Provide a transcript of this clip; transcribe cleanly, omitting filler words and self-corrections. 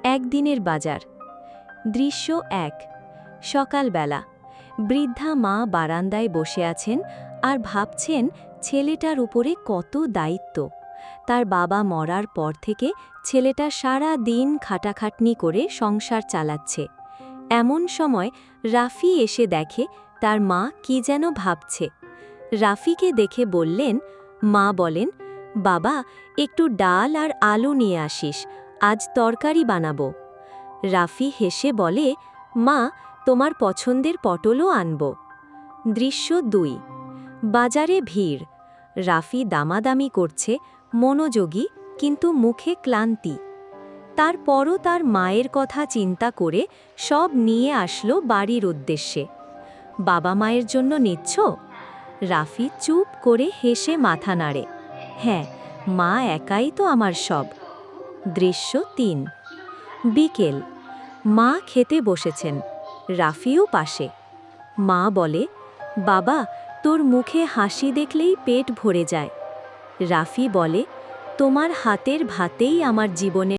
একদিনের বাজার। দৃশ্য ১। সকালবেলা। বৃদ্ধা মা বারান্দায় বসে আছেন আর ভাবছেন ছেলেটার উপরে কত দায়িত্ব। তার বাবা মরার পর থেকে ছেলেটা সারা দিন খাটাখাটনি করে সংসার চালাচ্ছে। এমন সময় রাফি এসে দেখে তার মা কি যেন ভাবছে। রাফিকে দেখে বললেন, মা বলেন, বাবা একটু ডাল আর আলু নিয়ে আসিস, আজ তরকারি বানাবো। রাফি হেসে বলে, মা তোমার পছন্দের পটলও আনব। দৃশ্য ২। বাজারে ভিড়। রাফি দামাদামি করছে, মনোযোগী কিন্তু মুখে ক্লান্তি। তারপরও তার মায়ের কথা চিন্তা করে সব নিয়ে আসলো বাড়ির উদ্দেশ্যে। বাবা মায়ের জন্য নিচ্ছ? রাফি চুপ করে হেসে মাথা নাড়ে। হ্যাঁ, মা একাই তো আমার সব। দৃশ্য ৩। বিকেল। মা খেতে বসেছেন, রাফিও পাশে। মা বলে, বাবা তোর মুখে হাসি দেখলেই পেট ভরে যায়। রাফি বলে, তোমার হাতের ভাতেই আমার জীবনে